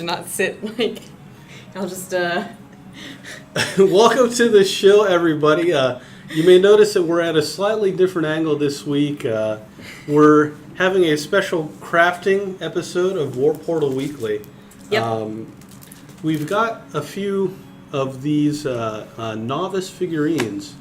not sit like... I'll just, Welcome to the show, everybody. You may notice that we're at a slightly different angle this week. We're having a special crafting episode of Warpportal Weekly. Yep. We've got a few of these novice figurines.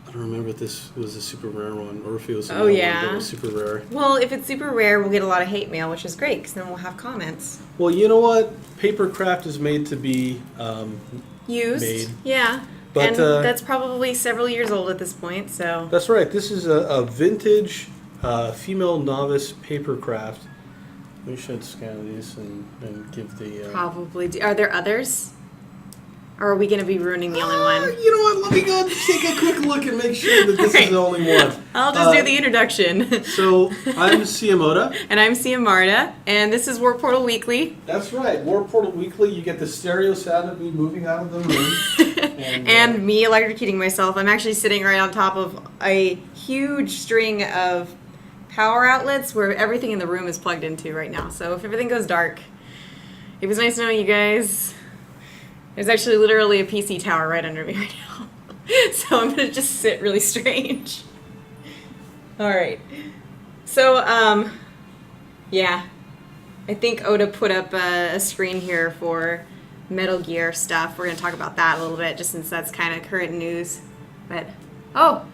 I don't remember if this was a super rare one or if it was another one that was super rare. Well, if it's super rare, we'll get a lot of hate mail, which is great, because then we'll have comments. Well, you know what? Papercraft is made to be used. Made. Yeah. But, and that's probably several years old at this point, so... That's right. This is a vintage female novice papercraft. We should scan these and give the... Probably. Are there others? Or are we going to be ruining the only one? You know what? Let me go take a quick look and make sure that this is the only one. I'll just do the introduction. So, I'm Siamoda. And I'm Siamarda. And this is Warpportal Weekly. That's right. Warpportal Weekly. You get the stereo sound of me moving out of the room. and me electrocuting myself. I'm actually sitting right on top of a huge string of power outlets where everything in the room is plugged into right now. So if everything goes dark, it was nice knowing you guys. There's actually literally a PC tower right under me right now. So I'm going to just sit really strange. All right. So, yeah. I think Oda put up a screen here for Metal Gear stuff. We're going to talk about that a little bit, just since that's kind of current news. But, oh!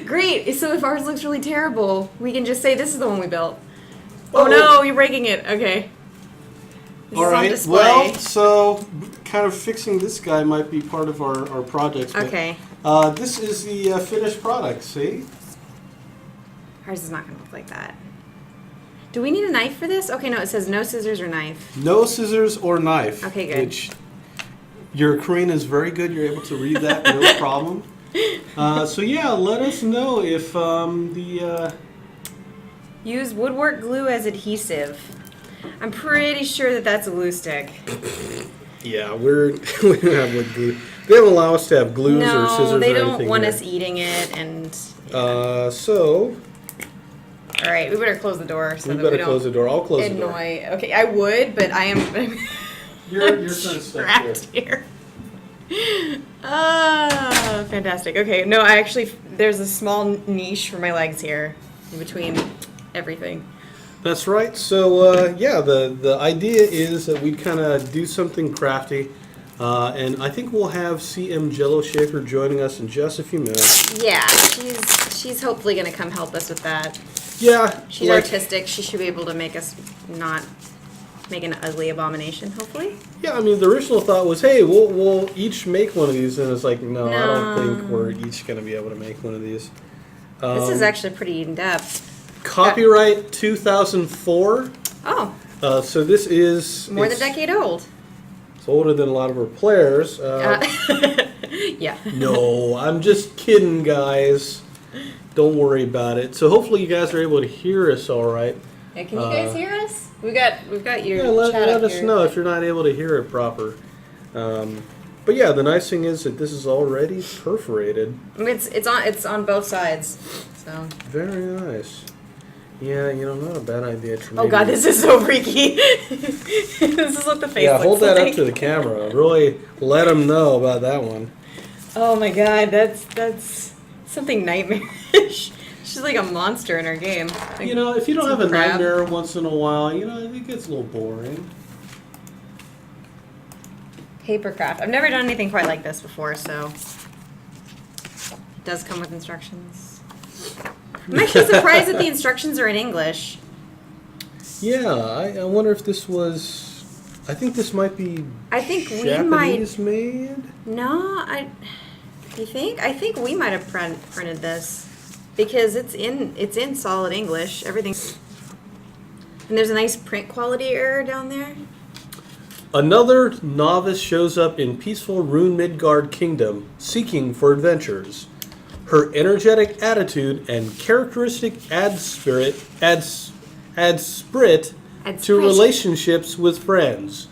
Great! So if ours looks really terrible, we can just say this is the one we built. Oh no, you're breaking it. Okay. All right. Well, so kind of fixing this guy might be part of our projects. But, okay. This is the finished product. See? Ours is not going to look like that. Do we need a knife for this? Okay, no. It says no scissors or knife. No scissors or knife. Okay, good. Which your Korean is very good. You're able to read that no problem. So yeah, let us know if use woodwork glue as adhesive. I'm pretty sure that that's a glue stick. Yeah, we don't have wood glue. They don't allow us to have glues or scissors or anything. No, they don't want us eating it, and... Yeah. So... All right, we better close the door so we that better we don't close the door. I'll close the door. Okay, I would, but I am... You're trapped here. Ah, fantastic. Okay, no, I actually... There's a small niche for my legs here in between everything. That's right. So, yeah, the idea is that we'd kind of do something crafty. And I think we'll have CM Jello Shaker joining us in just a few minutes. Yeah, she's hopefully going to come help us with that. Yeah. She's artistic. She should be able to make us not make an ugly abomination, hopefully. Yeah, I mean, the original thought was, hey, we'll each make one of these. And it's like, no, I don't think we're each going to be able to make one of these. This is actually pretty in-depth. Copyright 2004. Oh. So this is... More than a decade old. It's older than a lot of our players. Yeah. No, I'm just kidding, guys. Don't worry about it. So hopefully you guys are able to hear us all right. Yeah, can you guys hear us? We've got your chat let us here. know if you're not able to hear it proper. But yeah, the nice thing is that this is already perforated. It's on both sides. So. Very nice. Yeah, not a bad idea. Oh god, this is so freaky. This is what the face looks like. Yeah, hold that up to the camera. Really let them know about that one. Oh my god, that's something nightmarish. She's like a monster in our game. Like, if you don't have a nightmare once in a while, it gets a little boring. Papercraft. I've never done anything quite like this before, so it does come with instructions. I'm actually surprised that the instructions are in English. Yeah, I wonder if this was... I think this might be Japanese made? No, you think? I think we might have printed this. Because it's in solid English. Everything. And there's a nice print quality error down there. Another novice shows up in peaceful Rune Midgard Kingdom, seeking for adventures. Her energetic attitude and characteristic add spirit to relationships with friends.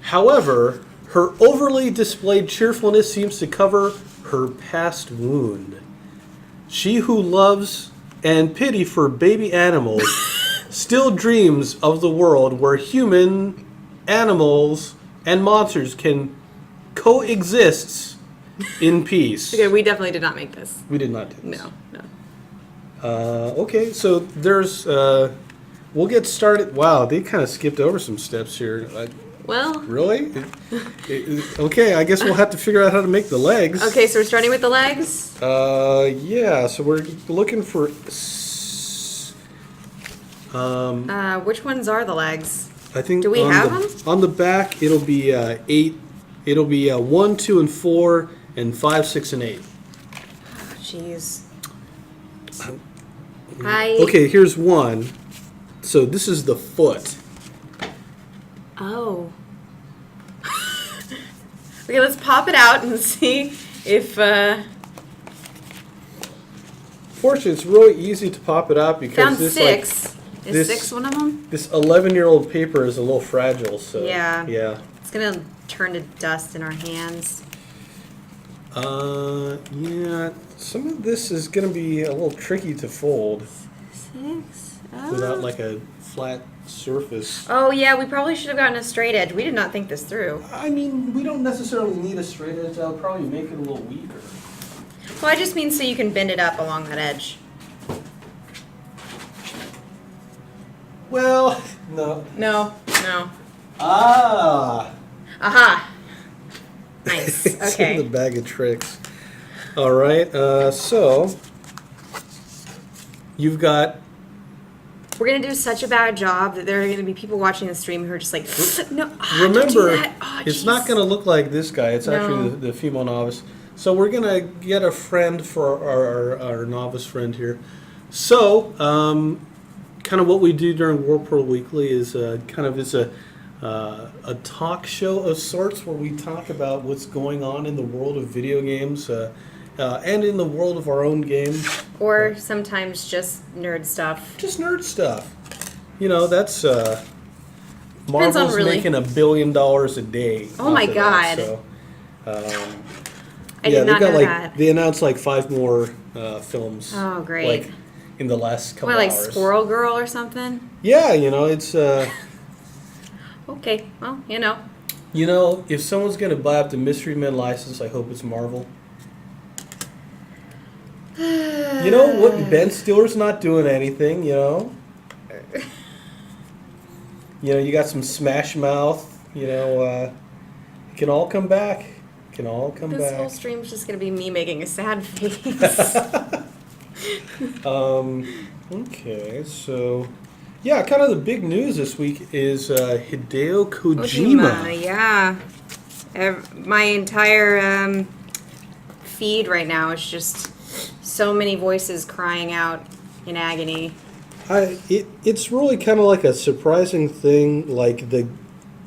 However, her overly displayed cheerfulness seems to cover her past wound. She who loves and pity for baby animals still dreams of the world where human, animals, and monsters can coexist in peace. Okay, we definitely did not make this. We did not do this. No. Okay, so there's... we'll get started. Wow, they kind of skipped over some steps here. Well... Really? Okay, I guess we'll have to figure out how to make the legs. Okay, so we're starting with the legs? Yeah, so we're looking for... Which ones are the legs? I think Do we have them? On the back, it'll be 8. It'll be 1, 2, and 4, and 5, 6, and 8. Oh, jeez. Okay, here's one. So this is the foot. Oh. Okay, let's pop it out and see if... Fortunately, it's really easy to pop it out because Found this 6. Is this- 6 one of them? This 11-year-old paper is a little fragile. So Yeah. yeah. It's gonna turn to dust in our hands. Yeah. Some of this is gonna be a little tricky to fold 6? Oh. without like a flat surface. Oh, yeah, we probably should have gotten a straight edge. We did not think this through. I mean, we don't necessarily need a straight edge. That'll probably make it a little weaker. Well, I just mean so you can bend it up along that edge. Well, no. No. Ah. Aha. Nice. It's Okay. in the bag of tricks. All right. So you've got. We're going to do such a bad job that there are going to be people watching the stream who are just like, no, don't do Remember, that. Oh, it's jeez. not going to look like this guy. It's No. actually the female novice. So we're going to get a friend for our novice friend here. So, kind of what we do during Warpportal Weekly is a talk show of sorts where we talk about what's going on in the world of video games and in the world of our own game. Or sometimes just nerd stuff. Just nerd stuff. You know, that's Depends on Marvel's really- making $1 billion a day. Oh off my of God. That, so, I did not know that. They announced like 5 more films. Oh, great. Like in the last couple What, like hours. Squirrel Girl or something? Yeah, you know, it's Okay, well, you know. you know, if someone's gonna buy up the Mystery Men license, I hope it's Marvel. You know what? Ben Stiller's not doing anything. You know. You know, you got some Smash Mouth. You know, it can all come back. It can all come This back. whole stream's just going to be me making a sad face. Okay, so yeah, kind of the big news this week is Hideo Kojima. Yeah. My entire feed right now is just so many voices crying out in agony. It's really kind of like a surprising thing. Like the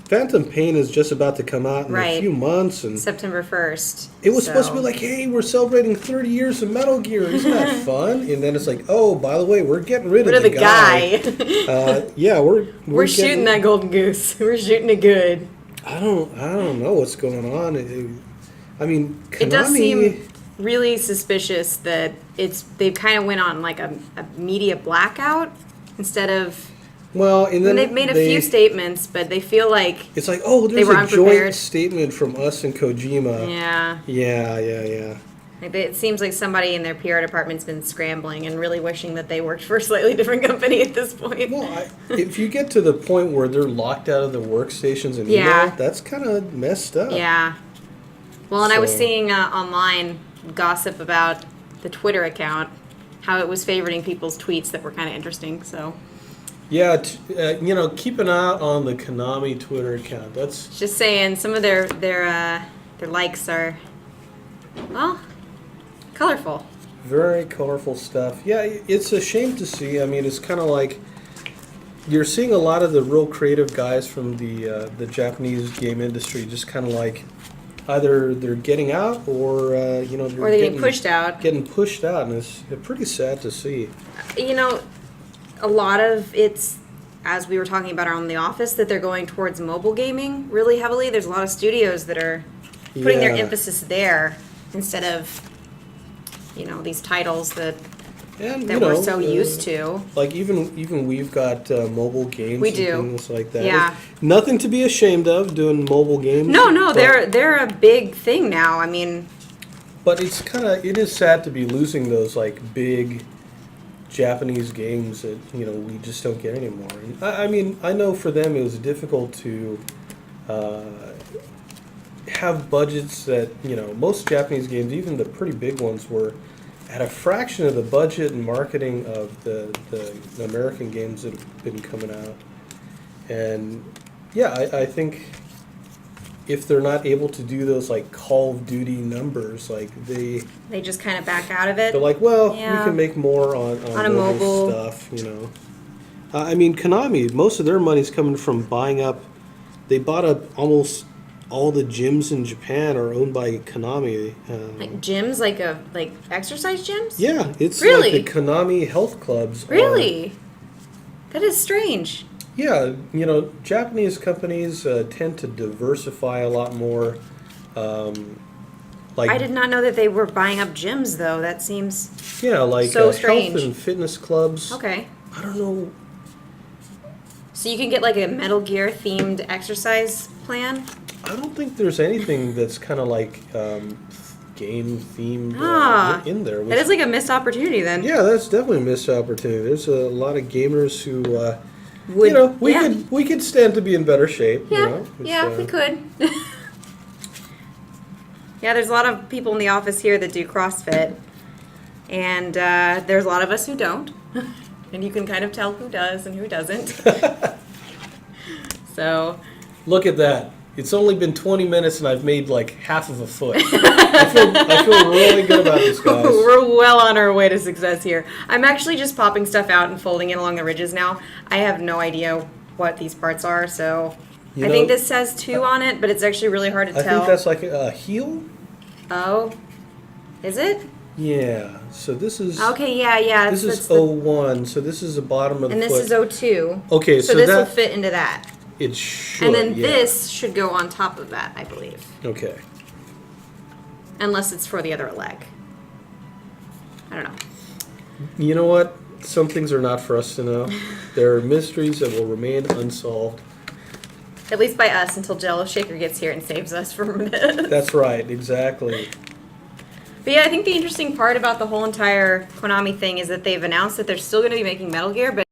Phantom Pain is just about to come out in a few months, and September 1st. it was supposed to be like, hey, we're celebrating 30 years of Metal Gear. Isn't that fun? And then it's like, oh, by the way, we're getting rid of the guy. Yeah, we're shooting that golden goose. We're shooting it good. I don't know what's going on. I mean, Konami, It does seem really suspicious that they kind of went on like a media blackout instead of. Well, and then they've made a few statements, but they feel like it's like, oh, they there's were a unprepared. joint statement from us and Kojima. Yeah. Like it seems like somebody in their PR department's been scrambling and really wishing that they worked for a slightly different company at this point. Well, if you get to the point where they're locked out of the workstations and email, that's kind of messed up. Yeah. Well, and I was seeing online gossip about the Twitter account, how it was favoriting people's tweets that were kind of interesting. So. Yeah, you know, keep an eye on the Konami Twitter account. That's just saying some of their likes are, well, colorful. Very colorful stuff. Yeah, it's a shame to see. I mean, it's kind of like you're seeing a lot of the real creative guys from the Japanese game industry just kind of like either they're getting out or you know they're getting pushed out. Getting pushed out, and it's pretty sad to see. You know, a lot of it's, as we were talking about on The Office, that they're going towards mobile gaming really heavily. There's a lot of studios that are putting their emphasis there instead of, you know, these titles that And, that we're so used to. Like even we've got mobile games We and do. things like that. Yeah. Nothing to be ashamed of doing mobile games. No, but, they're a big thing now. I mean, but it is sad to be losing those like big Japanese games that we just don't get anymore. And I mean, I know for them it was difficult to have budgets that most Japanese games, even the pretty big ones, were at a fraction of the budget and marketing of the American games that have been coming out. And yeah, I think if they're not able to do those like Call of Duty numbers, like they just kind of back out of it. they're like, well, Yeah. we can make more on a mobile stuff, I mean, Konami, most of their money's coming from they bought up almost all the gyms in Japan are owned by Konami. Like gyms, like exercise gyms? Yeah, it's Really? like the Konami health clubs. Really? That is strange. Yeah, Japanese companies tend to diversify a lot more. Like I did not know that they were buying up gyms, though. That seems like so health strange. and fitness clubs. Okay. I don't know. So you can get like a Metal Gear themed exercise plan? I don't think there's anything that's kind of like game themed in there. That is like a missed opportunity then. Yeah, that's definitely a missed opportunity. There's a lot of gamers who, we could stand to be in better shape. Yeah, we could. Yeah, there's a lot of people in the office here that do CrossFit, and there's a lot of us who don't, and you can kind of tell who does and who doesn't. So, look at that. It's only been 20 minutes and I've made like half of a foot. I feel really good about this, guys. We're well on our way to success here. I'm actually just popping stuff out and folding it along the ridges now. I have no idea what these parts are, so I think this says 2 on it, but it's actually really hard to tell. I think that's like a heel. Oh, is it? Yeah. So this is okay. Yeah. This is 01. So this is the bottom of the foot. And this is 02. Okay. So this will fit into that. It should. And then this should go on top of that, I believe. Okay. Unless it's for the other leg. I don't know. You know what? Some things are not for us to know. There are mysteries that will remain unsolved. At least by us until Jello Shaker gets here and saves us from this. That's right. Exactly. But yeah, I think the interesting part about the whole entire Konami thing is that they've announced that they're still going to be making Metal Gear, but